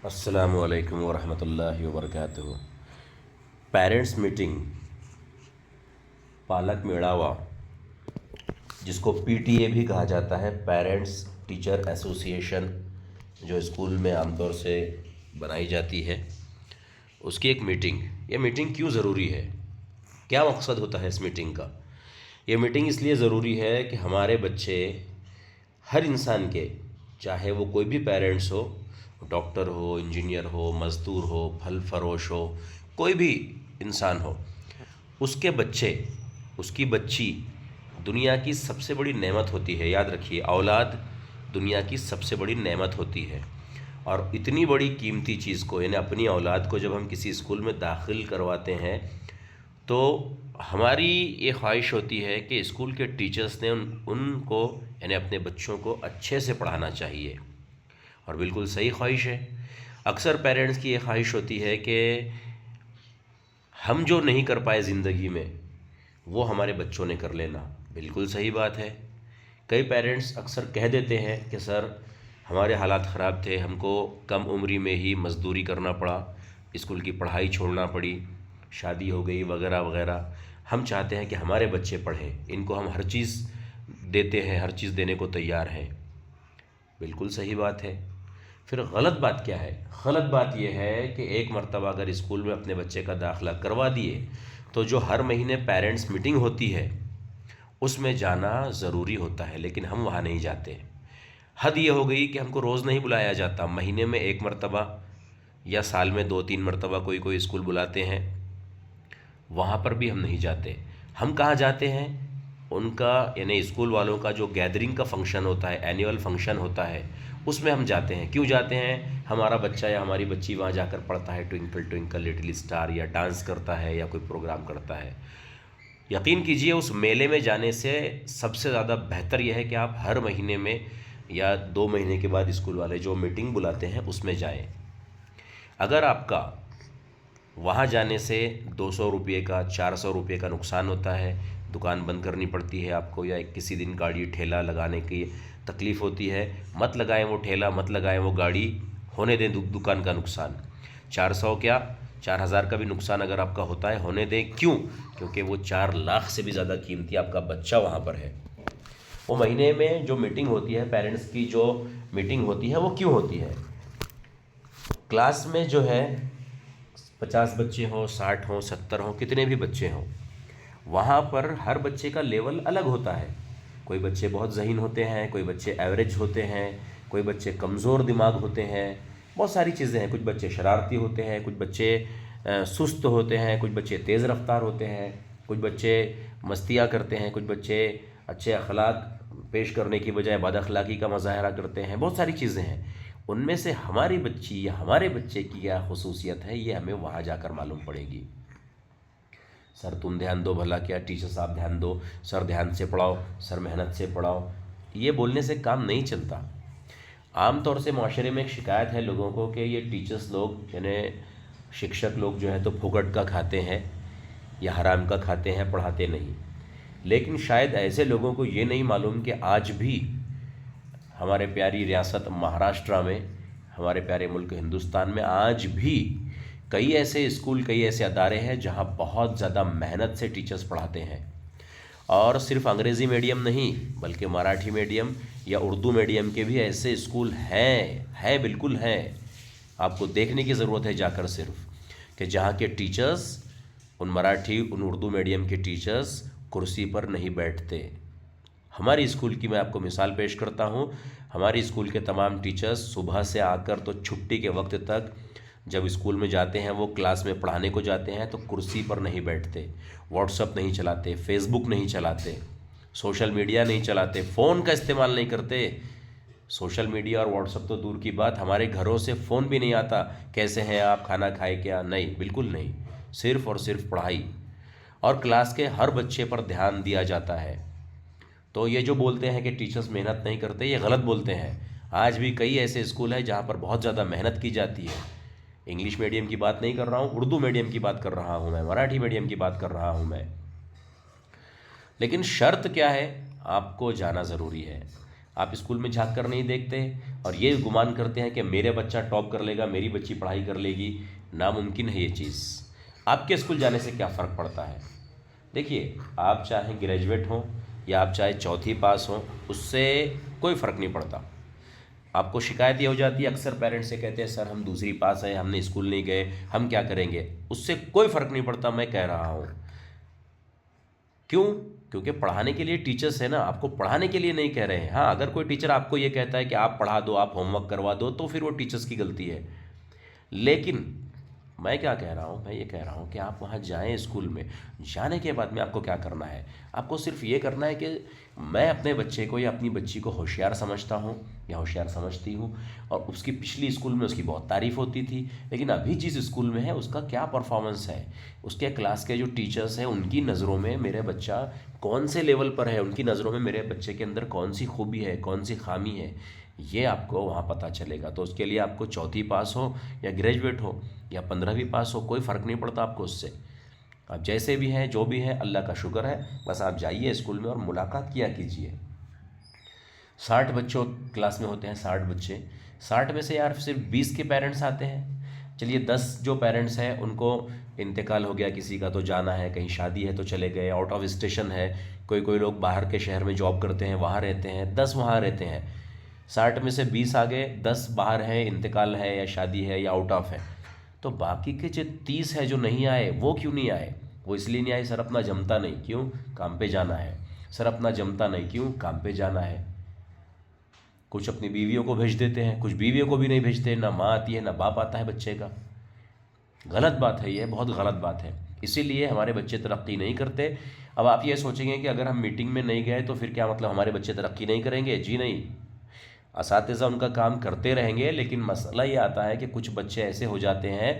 अस्सलामु अलैकुम वरहमतुल्लाहि वबरकातुहू। पेरेंट्स मीटिंग, पालक मेड़ावा, जिसको पीटीए भी कहा जाता है, पेरेंट्स टीचर एसोसिएशन, जो स्कूल में आमतौर से बनाई जाती है, उसकी एक मीटिंग। ये मीटिंग क्यों ज़रूरी है, क्या मकसद होता है इस मीटिंग का? ये मीटिंग इसलिए ज़रूरी है कि हमारे बच्चे, हर इंसान के, चाहे वो कोई भी पेरेंट्स हो, डॉक्टर हो, इंजीनियर हो, मज़दूर हो, फल फरोश हो, कोई भी इंसान हो, उसके बच्चे, उसकी बच्ची दुनिया की सबसे बड़ी नेमत होती है। याद रखिए, औलाद दुनिया की सबसे बड़ी नेमत होती है। और इतनी बड़ी कीमती चीज़ को, यानी अपनी औलाद को, जब हम किसी स्कूल में दाखिल करवाते हैं तो हमारी ये ख्वाहिश होती है कि स्कूल के टीचर्स ने उनको, यानी अपने बच्चों को अच्छे से पढ़ाना चाहिए। और बिल्कुल सही ख्वाहिश है। अक्सर पेरेंट्स की ये ख्वाहिश होती है कि हम जो नहीं कर पाए ज़िंदगी में, वो हमारे बच्चों ने कर लेना। बिल्कुल सही बात है। कई पेरेंट्स अक्सर कह देते हैं कि सर, हमारे हालात ख़राब थे, हमको कम उम्री में ही मज़दूरी करना पड़ा, स्कूल की पढ़ाई छोड़ना पड़ी, शादी हो गई वगैरह वगैरह। हम चाहते हैं कि हमारे बच्चे पढ़ें, इनको हम हर चीज़ देते हैं, हर चीज़ देने को तैयार हैं। बिल्कुल सही बात है। फिर गलत बात क्या है? गलत बात यह है कि एक मर्तबा अगर स्कूल में अपने बच्चे का दाखिला करवा दिए तो जो हर महीने पेरेंट्स मीटिंग होती है उसमें जाना ज़रूरी होता है, लेकिन हम वहाँ नहीं जाते। हद ये हो गई कि हमको रोज़ नहीं बुलाया जाता, महीने में एक मर्तबा या साल में 2-3 मर्तबा कोई कोई स्कूल बुलाते हैं, वहाँ पर भी हम नहीं जाते। हम कहाँ जाते हैं? उनका, यानी स्कूल वालों का जो गैदरिंग का फंक्शन होता है, एनुअल फंक्शन होता है, उसमें हम जाते हैं। क्यों जाते हैं? हमारा बच्चा या हमारी बच्ची वहाँ जाकर पढ़ता है ट्विंकल ट्विंकल लिटिल स्टार, या डांस करता है, या कोई प्रोग्राम करता है। यकीन कीजिए, उस मेले में जाने से सबसे ज़्यादा बेहतर यह है कि आप हर महीने में या 2 महीने के बाद स्कूल वाले जो मीटिंग बुलाते हैं उसमें जाएं। अगर आपका वहाँ जाने से 200 रुपये का, 400 रुपये का नुकसान होता है, दुकान बंद करनी पड़ती है आपको, या किसी दिन गाड़ी ठेला लगाने की तकलीफ़ होती है, मत लगाएं वो ठेला, मत लगाएं वो गाड़ी, होने दें दुकान का नुकसान। 400 क्या, 4000 का भी नुकसान अगर आपका होता है, होने दें। क्यों? क्योंकि वो 4 लाख से भी ज़्यादा कीमती आपका बच्चा वहाँ पर है। वो महीने में जो मीटिंग होती है, पेरेंट्स की जो मीटिंग होती है, वो क्यों होती है? क्लास में जो है 50 बच्चे हों, 60 हों, 70 हों, कितने भी बच्चे हों, वहाँ पर हर बच्चे का लेवल अलग होता है। कोई बच्चे बहुत ज़हीन होते हैं, कोई बच्चे एवरेज होते हैं, कोई बच्चे कमज़ोर दिमाग होते हैं, बहुत सारी चीज़ें हैं। कुछ बच्चे शरारती होते हैं, कुछ बच्चे सुस्त होते हैं, कुछ बच्चे तेज़ रफ्तार होते हैं, कुछ बच्चे मस्तियाँ करते हैं, कुछ बच्चे अच्छे अखलाक पेश करने की बजाय बद अखलाकी का मुजाहरा करते हैं। बहुत सारी चीज़ें हैं। उनमें से हमारी बच्ची या हमारे बच्चे की क्या खुसूसियत है, ये हमें वहाँ जाकर मालूम पड़ेगी। सर तुम ध्यान दो भला, क्या टीचर साहब ध्यान दो, सर ध्यान से पढ़ाओ, सर मेहनत से पढ़ाओ, ये बोलने से काम नहीं चलता। आम तौर से माशरे में एक शिकायत है लोगों को कि ये टीचर्स लोग, यानी शिक्षक लोग जो है तो फुकट का खाते हैं या हराम का खाते हैं, पढ़ाते नहीं। लेकिन शायद ऐसे लोगों को ये नहीं मालूम कि आज भी हमारे प्यारी रियासत महाराष्ट्र में, हमारे प्यारे मुल्क हिंदुस्तान में आज भी कई ऐसे स्कूल, कई ऐसे अदारे हैं जहां बहुत ज़्यादा मेहनत से टीचर्स पढ़ाते हैं। और सिर्फ अंग्रेज़ी मीडियम नहीं, बल्कि मराठी मीडियम या उर्दू मीडियम के भी ऐसे स्कूल हैं, बिल्कुल हैं। आपको देखने की ज़रूरत है जाकर सिर्फ, कि जहाँ के टीचर्स, उन मराठी, उन उर्दू मीडियम के टीचर्स कुर्सी पर नहीं बैठते। हमारी स्कूल की मैं आपको मिसाल पेश करता हूँ। हमारी स्कूल के तमाम टीचर्स सुबह से आकर तो छुट्टी के वक्त तक, जब स्कूल में जाते हैं, वो क्लास में पढ़ाने को जाते हैं, तो कुर्सी पर नहीं बैठते, व्हाट्सअप नहीं चलाते, फेसबुक नहीं चलाते, सोशल मीडिया नहीं चलाते, फ़ोन का इस्तेमाल नहीं करते। सोशल मीडिया और व्हाट्सअप तो दूर की बात, हमारे घरों से फ़ोन भी नहीं आता, कैसे हैं आप, खाना खाए क्या, नहीं, बिल्कुल नहीं। सिर्फ़ और सिर्फ पढ़ाई, और क्लास के हर बच्चे पर ध्यान दिया जाता है। तो ये जो बोलते हैं कि टीचर्स मेहनत नहीं करते, ये गलत बोलते हैं। आज भी कई ऐसे स्कूल हैं जहाँ पर बहुत ज़्यादा मेहनत की जाती है। इंग्लिश मीडियम की बात नहीं कर रहा हूँ, उर्दू मीडियम की बात कर रहा हूँ मैं, मराठी मीडियम की बात कर रहा हूँ मैं। लेकिन शर्त क्या है? आपको जाना ज़रूरी है। आप स्कूल में झांक कर नहीं देखते और ये गुमान करते हैं कि मेरे बच्चा टॉप कर लेगा, मेरी बच्ची पढ़ाई कर लेगी। नामुमकिन है ये चीज़। आपके स्कूल जाने से क्या फ़र्क पड़ता है? देखिए, आप चाहे ग्रेजुएट हों या आप चाहे चौथी पास हों, उससे कोई फ़र्क नहीं पड़ता। आपको शिकायत ये हो जाती है, अक्सर पेरेंट्स से कहते हैं सर हम दूसरी पास हैं, हमने स्कूल नहीं गए, हम क्या करेंगे? उससे कोई फ़र्क नहीं पड़ता, मैं कह रहा हूँ। क्यों? क्योंकि पढ़ाने के लिए टीचर्स है ना, आपको पढ़ाने के लिए नहीं कह रहे हैं। हाँ, अगर कोई टीचर आपको ये कहता है कि आप पढ़ा दो, आप होमवर्क करवा दो, तो फिर वो टीचर्स की गलती है। लेकिन मैं क्या कह रहा हूँ, मैं ये कह रहा हूँ कि आप वहाँ जाएं स्कूल में। जाने के बाद में आपको क्या करना है? आपको सिर्फ ये करना है कि मैं अपने बच्चे को या अपनी बच्ची को होशियार समझता हूँ या होशियार समझती हूँ, और उसकी पिछली स्कूल में उसकी बहुत तारीफ़ होती थी, लेकिन अभी जिस स्कूल में है उसका क्या परफॉर्मेंस है, उसके क्लास के जो टीचर्स हैं उनकी नज़रों में मेरे बच्चा कौन से लेवल पर है, उनकी नज़रों में मेरे बच्चे के अंदर कौन सी खूबी है, कौन सी खामी है, ये आपको वहाँ पता चलेगा। तो उसके लिए आपको चौथी पास हो या ग्रेजुएट हो या 15वीं पास हो, कोई फ़र्क नहीं पड़ता आपको उससे। आप जैसे भी हैं, जो भी हैं, अल्लाह का शुक्र है। बस आप जाइए स्कूल में और मुलाकात किया कीजिए। 60 बच्चों क्लास में होते हैं, 60 बच्चे। 60 में से यार सिर्फ 20 के पेरेंट्स आते हैं। चलिए 10 जो पेरेंट्स हैं उनको इंतकाल हो गया किसी का, तो जाना है, कहीं शादी है तो चले गए, आउट ऑफ स्टेशन है, कोई कोई लोग बाहर के शहर में जॉब करते हैं, वहाँ रहते हैं, 10 वहाँ रहते हैं। 60 में से 20 आ गए, 10 बाहर हैं, इंतकाल है या शादी है या आउट ऑफ है। तो बाकी के जो 30 है जो नहीं आए, वो क्यों नहीं आए? वो इसलिए नहीं आए, सर अपना जमता नहीं। क्यों? काम पे जाना है। सर अपना जमता नहीं, क्यों? काम पे जाना है। कुछ अपनी बीवियों को भेज देते हैं, कुछ बीवियों को भी नहीं भेजते, ना माँ आती है ना बाप आता है बच्चे का। गलत बात है, ये बहुत गलत बात है। इसीलिए हमारे बच्चे तरक्की नहीं करते। अब आप ये सोचेंगे कि अगर हम मीटिंग में नहीं गए तो फिर क्या मतलब हमारे बच्चे तरक्की नहीं करेंगे? जी नहीं, असातिज़ा उनका काम करते रहेंगे, लेकिन मसला ये आता है कि कुछ बच्चे ऐसे हो जाते हैं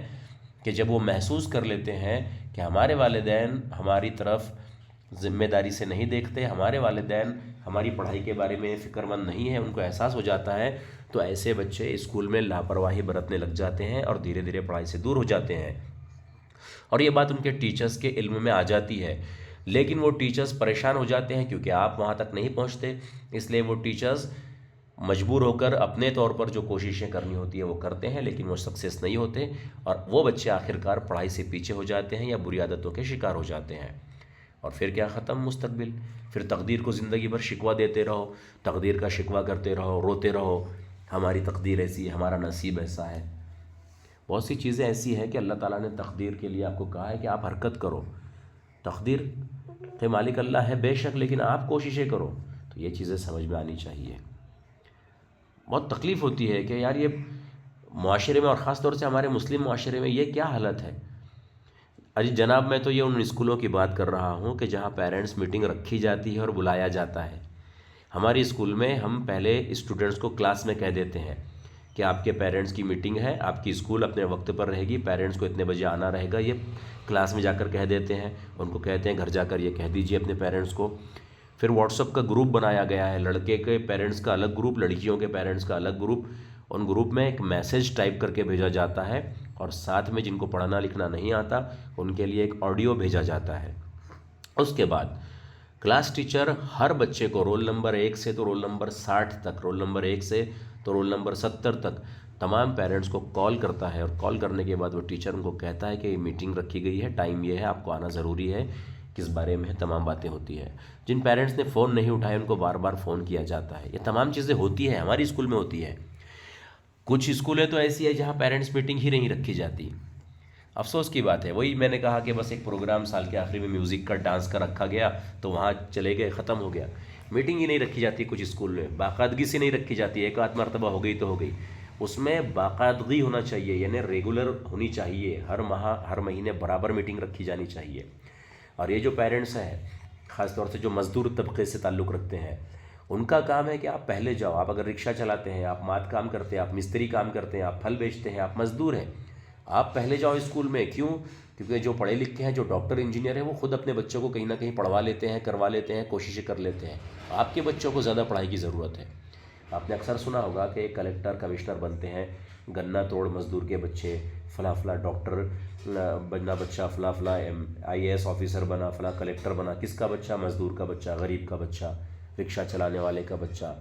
कि जब वो महसूस कर लेते हैं कि हमारे वालिदैन हमारी तरफ ज़िम्मेदारी से नहीं देखते, हमारे वालिदैन हमारी पढ़ाई के बारे में फ़िक्रमंद नहीं है, उनको एहसास हो जाता है, तो ऐसे बच्चे स्कूल में लापरवाही बरतने लग जाते हैं और धीरे धीरे पढ़ाई से दूर हो जाते हैं। और ये बात उनके टीचर्स के इल्म में आ जाती है, लेकिन वो टीचर्स परेशान हो जाते हैं क्योंकि आप वहाँ तक नहीं पहुँचते। इसलिए वो टीचर्स मजबूर होकर अपने तौर पर जो कोशिशें करनी होती है वो करते हैं, लेकिन वो सक्सेस नहीं होते, और वो बच्चे आखिरकार पढ़ाई से पीछे हो जाते हैं या बुरी आदतों के शिकार हो जाते हैं। और फिर क्या ख़त्म मुस्तकबिल। फिर तकदीर को ज़िंदगी भर शिकवा देते रहो, तकदीर का शिकवा करते रहो, रोते रहो, हमारी तकदीर ऐसी है, हमारा नसीब ऐसा है। बहुत सी चीज़ें ऐसी हैं कि अल्लाह ताला ने तकदीर के लिए आपको कहा है कि आप हरकत करो। तकदीर के मालिक अल्लाह है बेशक, लेकिन आप कोशिशें करो। तो ये चीज़ें समझ में आनी चाहिए। बहुत तकलीफ़ होती है कि यार ये मुआशरे में, और ख़ास तौर से हमारे मुस्लिम मुआशरे में ये क्या हालत है। अजी जनाब, मैं तो ये उन स्कूलों की बात कर रहा हूँ कि जहाँ पेरेंट्स मीटिंग रखी जाती है और बुलाया जाता है। हमारी स्कूल में हम पहले स्टूडेंट्स को क्लास में कह देते हैं कि आपके पेरेंट्स की मीटिंग है, आपकी स्कूल अपने वक्त पर रहेगी, पेरेंट्स को इतने बजे आना रहेगा। ये क्लास में जाकर कह देते हैं, उनको कहते हैं घर जाकर ये कह दीजिए अपने पेरेंट्स को। फिर व्हाट्सअप का ग्रुप बनाया गया है, लड़के के पेरेंट्स का अलग ग्रुप, लड़कियों के पेरेंट्स का अलग ग्रुप। उन ग्रुप में एक मैसेज टाइप करके भेजा जाता है, और साथ में जिनको पढ़ना लिखना नहीं आता उनके लिए एक ऑडियो भेजा जाता है। उसके बाद क्लास टीचर हर बच्चे को रोल नंबर 1 से तो रोल नंबर 60 तक, रोल नंबर 1 से तो रोल नंबर 70 तक तमाम पेरेंट्स को कॉल करता है, और कॉल करने के बाद वो टीचर उनको कहता है कि ये मीटिंग रखी गई है, टाइम ये है, आपको आना ज़रूरी है, किस बारे में है, तमाम बातें होती है। जिन पेरेंट्स ने फ़ोन नहीं उठाए उनको बार बार फ़ोन किया जाता है। ये तमाम चीज़ें होती है, हमारी स्कूल में होती है। कुछ स्कूलें तो ऐसी है जहाँ पेरेंट्स मीटिंग ही नहीं रखी जाती। अफसोस की बात है। वही मैंने कहा कि बस एक प्रोग्राम साल के आखिरी में म्यूज़िक का, डांस का रखा गया, तो वहाँ चले गए, ख़त्म हो गया। मीटिंग ही नहीं रखी जाती कुछ स्कूल में, बाकायदगी से नहीं रखी जाती। एक आध मरतबा हो गई तो हो गई, उसमें बाकायदगी होना चाहिए, यानी रेगुलर होनी चाहिए। हर माह, हर महीने बराबर मीटिंग रखी जानी चाहिए। और ये जो पेरेंट्स हैं, ख़ास तौर से जो मज़दूर तबके से ताल्लुक़ रखते हैं, उनका काम है कि आप पहले जाओ। आप अगर रिक्शा चलाते हैं, आप माद काम करते हैं, आप मिस्त्री काम करते हैं, आप फल बेचते हैं, आप मज़दूर हैं, आप पहले जाओ स्कूल में। क्यों? क्योंकि जो पढ़े लिखे हैं, जो डॉक्टर इंजीनियर हैं, वो खुद अपने बच्चों को कहीं ना कहीं पढ़वा लेते हैं, करवा लेते हैं, कोशिशें कर लेते हैं। आपके बच्चों को ज़्यादा पढ़ाई की ज़रूरत है। आपने अक्सर सुना होगा कि एक कलेक्टर, कमिश्नर बनते हैं गन्ना तोड़ मज़दूर के बच्चे, फ़ला फ़ला डॉक्टर बनना बच्चा, फ़ला फ़ला IAS ऑफिसर बना, फ़ला कलेक्टर बना। किसका बच्चा? मज़दूर का बच्चा, गरीब का बच्चा, रिक्शा चलाने वाले का बच्चा।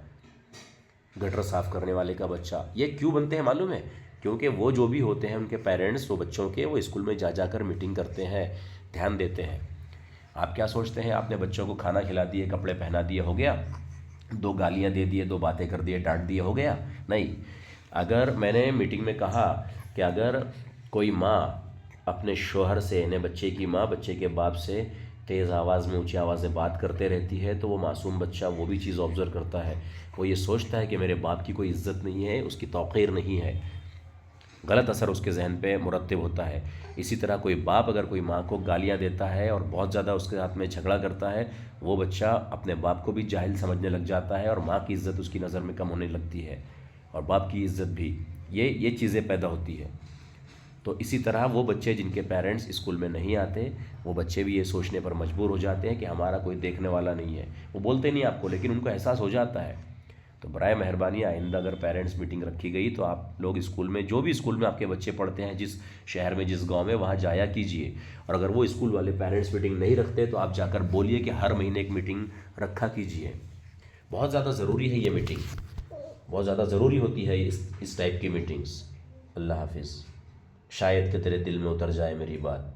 गटर साफ़ करने वाले का बच्चा। ये क्यों बनते हैं मालूम है? क्योंकि वो जो भी होते हैं उनके पेरेंट्स वो बच्चों के वो स्कूल में जा जाकर मीटिंग करते हैं, ध्यान देते हैं। आप क्या सोचते हैं, आपने बच्चों को खाना खिला दिए, कपड़े पहना दिए, हो गया? दो गालियाँ दे दिए, दो बातें कर दिए, डांट दिए, हो गया? नहीं। अगर मैंने मीटिंग में कहा कि अगर कोई माँ अपने शौहर से, यानी बच्चे की माँ बच्चे के बाप से तेज़ आवाज़ में, ऊंची आवाज़ में बात करते रहती है, तो वो मासूम बच्चा वो भी चीज़ ऑब्ज़र्व करता है। वो ये सोचता है कि मेरे बाप की कोई इज़्ज़त नहीं है, उसकी तौक़ीर नहीं है, गलत असर उसके जहन पे मुरतब होता है। इसी तरह कोई बाप अगर कोई माँ को गालियाँ देता है और बहुत ज़्यादा उसके साथ में झगड़ा करता है, वो बच्चा अपने बाप को भी जाहिल समझने लग जाता है और माँ की इज़्ज़त उसकी नज़र में कम होने लगती है और बाप की इज़्ज़त भी। ये चीज़ें पैदा होती है। तो इसी तरह वो बच्चे जिनके पेरेंट्स स्कूल में नहीं आते, वो बच्चे भी ये सोचने पर मजबूर हो जाते हैं कि हमारा कोई देखने वाला नहीं है। वो बोलते नहीं आपको, लेकिन उनको एहसास हो जाता है। तो बराए मेहरबानी आइंदा अगर पेरेंट्स मीटिंग रखी गई तो आप लोग स्कूल में, जो भी स्कूल में आपके बच्चे पढ़ते हैं, जिस शहर में, जिस गांव में, वहाँ जाया कीजिए। और अगर वो स्कूल वाले पेरेंट्स मीटिंग नहीं रखते तो आप जाकर बोलिए कि हर महीने एक मीटिंग रखा कीजिए। बहुत ज़्यादा ज़रूरी है ये मीटिंग, बहुत ज़्यादा ज़रूरी होती है इस टाइप की मीटिंग्स। अल्लाह हाफिज़। शायद कि तेरे दिल में उतर जाए मेरी बात।